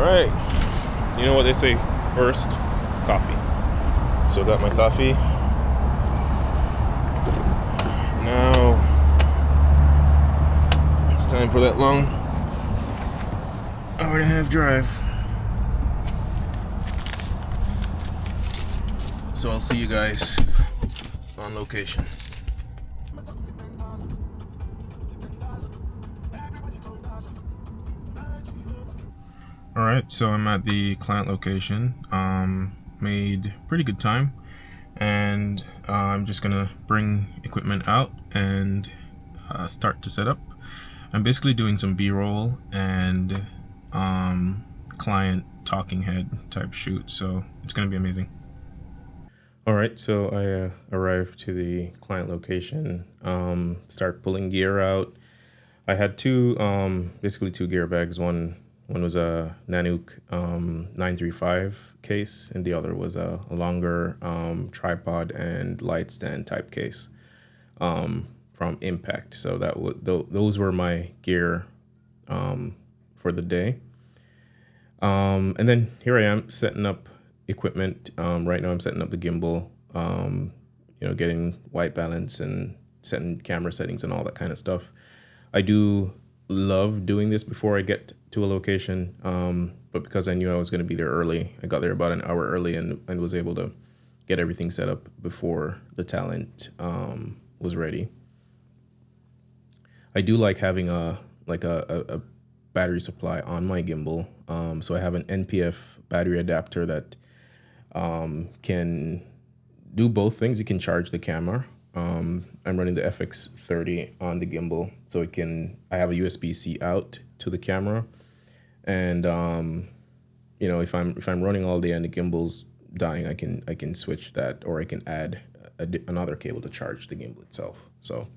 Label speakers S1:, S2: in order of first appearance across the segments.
S1: right. You know what they say first? Coffee. So got my coffee. Now it's time for that long hour and a half drive. So I'll see you guys on location. Alright, so I'm at the client location. Made pretty good time, and I'm just gonna bring equipment out and start to set up. I'm basically doing some B-roll and client talking head type shoot, so it's gonna be amazing. Alright, so I arrived to the client location, start pulling gear out. I had basically two gear bags. One was a Nanook 935 case, and the other was a longer tripod and light stand type case from Impact. So those were my gear for the day. And then here I am setting up equipment. Right now I'm setting up the gimbal, getting white balance and setting camera settings and all that kind of stuff. I do love doing this before I get to a location, but because I knew I was going to be there early, I got there about an hour early and was able to get everything set up before the talent was ready. I do like having a battery supply on my gimbal, so I have an NPF battery adapter that can do both things. It can charge the camera. I'm running the FX30 on the gimbal, so I have a USB-C out to the camera, and if I'm running all day and the gimbal's dying, I can switch that, or I can add another cable to charge the gimbal itself. So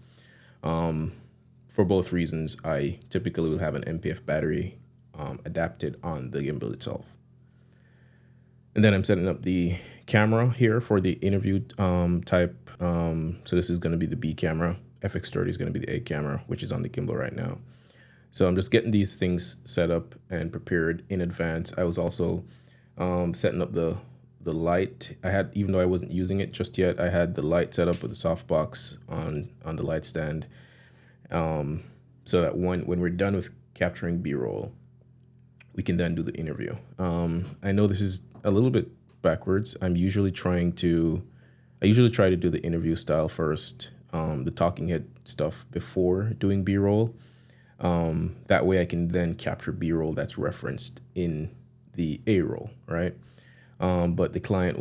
S1: for both reasons, I typically will have an NPF battery adapted on the gimbal itself. And then I'm setting up the camera here for the interview type. So this is going to be the B camera. FX30 is going to be the A camera, which is on the gimbal right now. So I'm just getting these things set up and prepared in advance. I was also setting up the light. Even though I wasn't using it just yet, I had the light set up with a softbox on the light stand, so that when we're done with capturing B-roll, we can then do the interview. I know this is a little bit backwards. I usually try to do the interview style first, the talking head stuff before doing B-roll. That way I can then capture B-roll that's referenced in the A-roll, right? But the client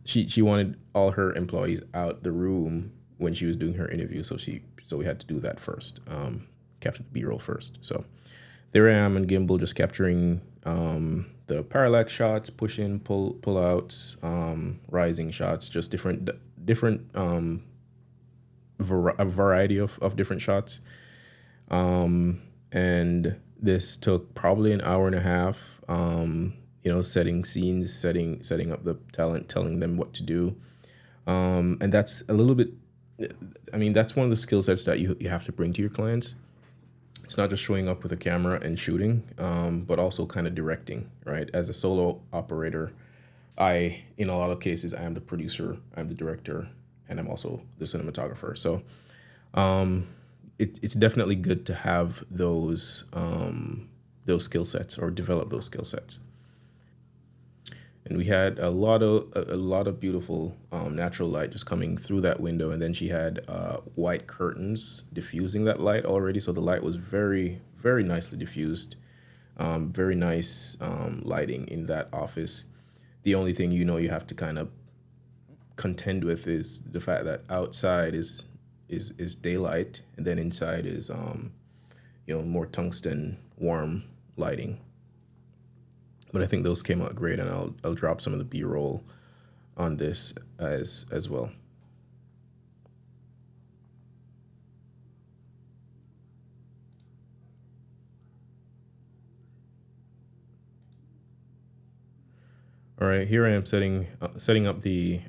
S1: she wanted all her employees out the room when she was doing her interview, so we had to do that first, capture the B-roll first. So there I am in gimbal, just capturing the parallax shots, push in, pull outs, rising shots, just different a variety of different shots. And this took probably an hour and a half, setting scenes, setting up the talent, telling them what to do. And that's a little bit, that's one of the skill sets that you have to bring to your clients. It's not just showing up with a camera and shooting, but also kind of directing, right? As a solo operator, in a lot of cases, I am the producer, I'm the director, and I'm also the cinematographer. So it's definitely good to have those skill sets, or develop those skill sets. And we had a lot of beautiful natural light just coming through that window, and then she had white curtains diffusing that light already, so the light was very, very nicely diffused. Very nice lighting in that office. The only thing you have to kind of contend with is the fact that outside is daylight, and then inside is more tungsten warm lighting. But I think those came out great, and I'll drop some of the B-roll on this as well. All right, here I am setting up the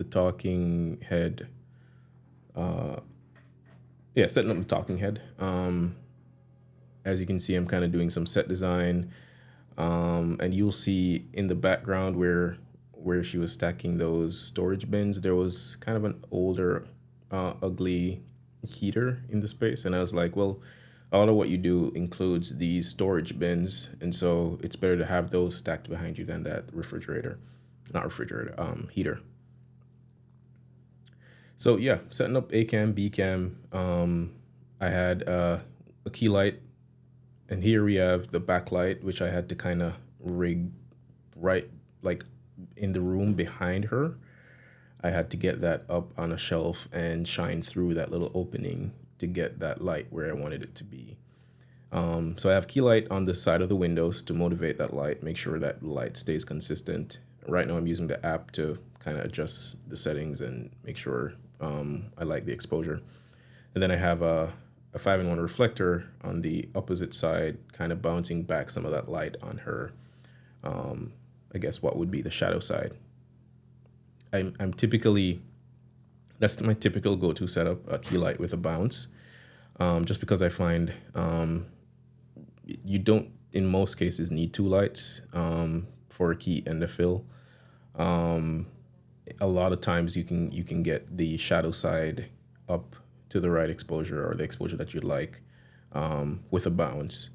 S1: talking head. Setting up the talking head. As you can see, I'm kind of doing some set design. And you'll see in the background where she was stacking those storage bins, there was kind of an older, ugly heater in the space. And I was like, well, a lot of what you do includes these storage bins, and so it's better to have those stacked behind you than that refrigerator, not refrigerator, heater. So yeah, setting up A cam, B cam. I had a key light, and here we have the backlight, which I had to kind of rig right like in the room behind her. I had to get that up on a shelf and shine through that little opening to get that light where I wanted it to be. So I have key light on the side of the windows to motivate that light, make sure that light stays consistent. Right now I'm using the app to kind of adjust the settings and make sure I like the exposure. And then I have a 5-in-1 reflector on the opposite side, kind of bouncing back some of that light on her, I guess what would be the shadow side. I'm typically, that's my typical go-to setup, a key light with a bounce, just because I find you don't, in most cases, need two lights for a key and a fill. A lot of times you can get the shadow side up to the right exposure or the exposure that you'd like with a bounce.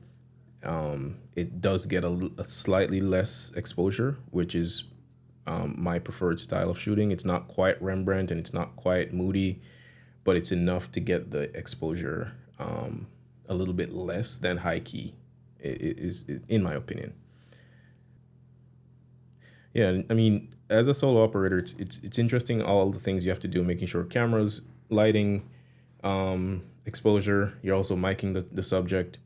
S1: It does get a slightly less exposure, which is my preferred style of shooting. It's not quite Rembrandt and it's not quite moody, but it's enough to get the exposure a little bit less than high key. It is, in my opinion. Yeah, I mean, as a solo operator, it's interesting all the things you have to do, making sure cameras, lighting, exposure. You're also miking the subject.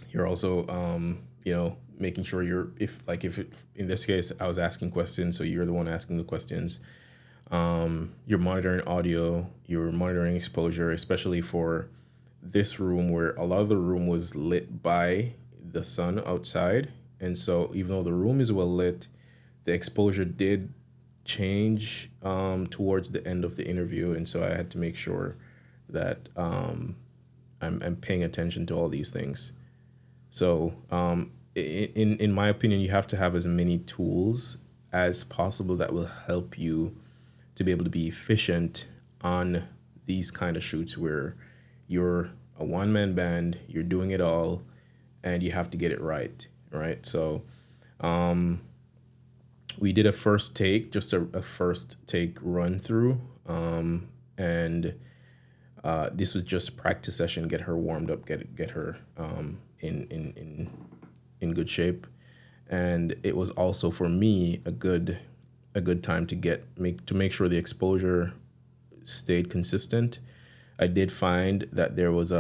S1: You're also making sure in this case I was asking questions, so you're the one asking the questions. You're monitoring audio. You're monitoring exposure, especially for this room where a lot of the room was lit by the sun outside, and so even though the room is well lit, the exposure did change towards the end of the interview, and so I had to make sure that I'm paying attention to all these things. So in my opinion, you have to have as many tools as possible that will help you to be able to be efficient on these kind of shoots where you're a one-man band, you're doing it all, and you have to get it right, right? So we did a first take, just a first take run through, and this was just a practice session, get her warmed up, get her in good shape, and it was also for me a good time to make sure the exposure stayed consistent. I did find that there was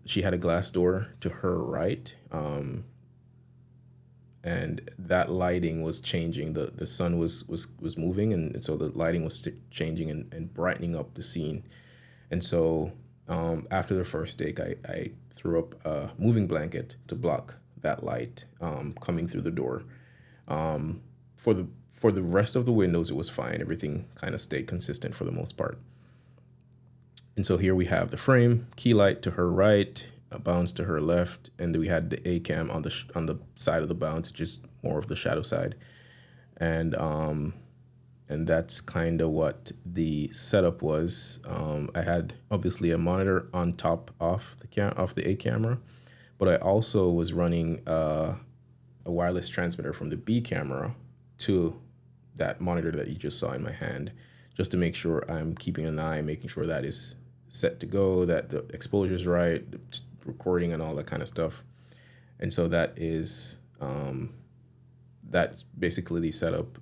S1: she had a glass door to her right, and that lighting was changing. The sun was moving, and so the lighting was changing and brightening up the scene. And so after the first take, I threw up a moving blanket to block that light coming through the door. For the rest of the windows, it was fine. Everything kind of stayed consistent for the most part. And so here we have the frame, key light to her right, a bounce to her left, and then we had the A cam on the side of the bounce, just more of the shadow side, and that's kind of what the setup was. I had obviously a monitor on top of the A camera, but I also was running a wireless transmitter from the B camera to that monitor that you just saw in my hand, just to make sure I'm keeping an eye, making sure that is set to go, that the exposure is right, the recording and all that kind of stuff. And so that's basically the setup.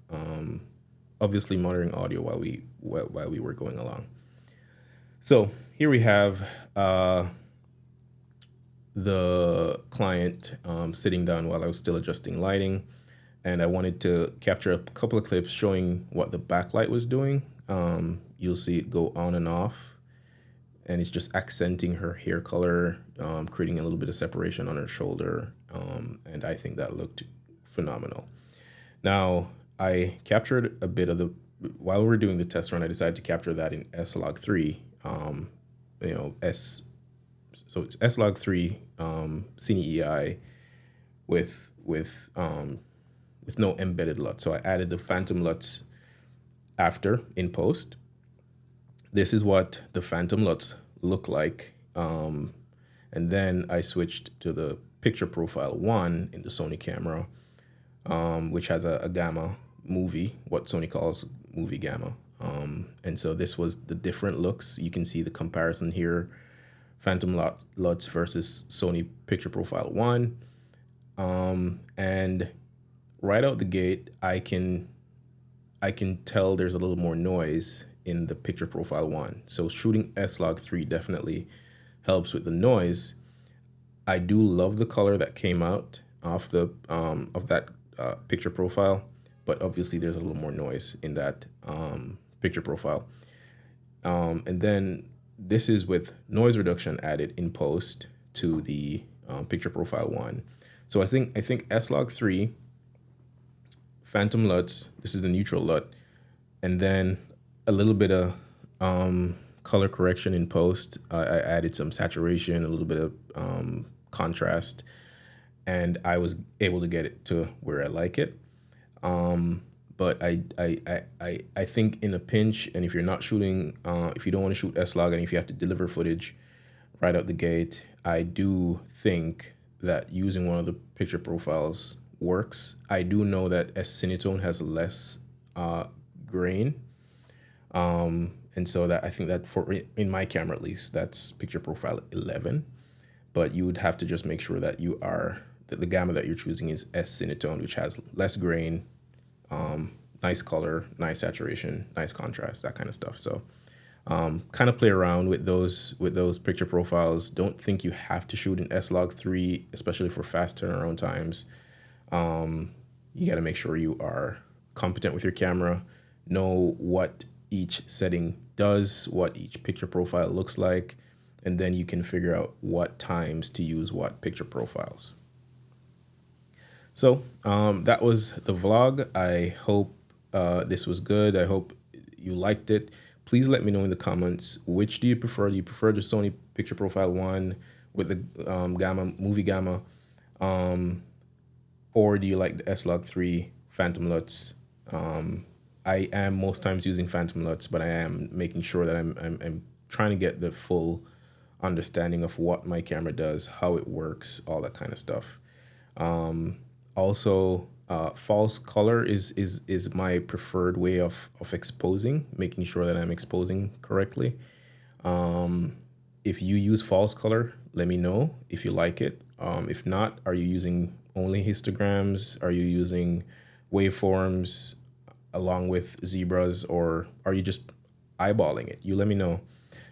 S1: Obviously monitoring audio while we were going along. So here we have the client sitting down while I was still adjusting lighting, and I wanted to capture a couple of clips showing what the backlight was doing. You'll see it go on and off, and it's just accenting her hair color, creating a little bit of separation on her shoulder, and I think that looked phenomenal. Now, I captured a bit of while we were doing the test run, I decided to capture that in S-Log3, so it's S-Log3 Cine EI with with no embedded LUT. So I added the phantom LUTs after in post. This is what the phantom LUTs look like. And then I switched to the picture profile 1 in the Sony camera, which has a gamma movie, what Sony calls movie gamma. And so this was the different looks. You can see the comparison here, phantom LUTs versus Sony picture profile 1. And right out the gate, I can tell there's a little more noise in the picture profile 1. So shooting S-Log3 definitely helps with the noise. I do love the color that came out of the of that picture profile, but obviously there's a little more noise in that picture profile. And then this is with noise reduction added in post to the picture profile 1. So I think S-Log3, phantom LUTs, this is the neutral LUT, and then a little bit of color correction in post. I added some saturation, a little bit of contrast, and I was able to get it to where I like it. But I think in a pinch, and if you're not shooting, if you don't want to shoot S-Log, and if you have to deliver footage right out the gate, I do think that using one of the picture profiles works. I do know that S-Cinetone has less grain, and so that I think that for in my camera at least, that's picture profile 11. But you would have to just make sure that you are that the gamma that you're choosing is S-Cinetone, which has less grain, nice color, nice saturation, nice contrast, that kind of stuff. So kind of play around with those picture profiles. Don't think you have to shoot an S-Log3, especially for fast turnaround times. You got to make sure you are competent with your camera, know what each setting does, what each picture profile looks like, and then you can figure out what times to use what picture profiles. So that was the vlog. I hope this was good. I hope you liked it. Please let me know in the comments, which do you prefer? Do you prefer the Sony picture profile 1 with the gamma, movie gamma? Or do you like the S-Log3 phantom LUTs? I am most times using phantom LUTs, but I am making sure that I'm trying to get the full understanding of what my camera does, how it works, all that kind of stuff. Also, false color is my preferred way of exposing, making sure that I'm exposing correctly. If you use false color, let me know if you like it. If not, are you using only histograms? Are you using waveforms along with zebras, or are you just eyeballing it? You let me know.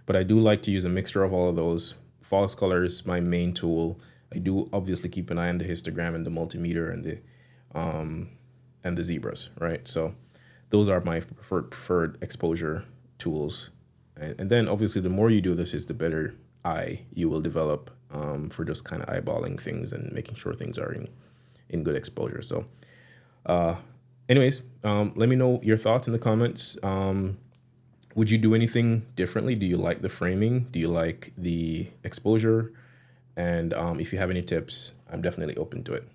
S1: But I do like to use a mixture of all of those. False color is my main tool. I do obviously keep an eye on the histogram and the multimeter and the zebras, right? So those are my preferred exposure tools. And then obviously the more you do this is the better eye you will develop for just kind of eyeballing things and making sure things are in good exposure. So anyways, let me know your thoughts in the comments. Would you do anything differently? Do you like the framing? Do you like the exposure? And if you have any tips, I'm definitely open to it.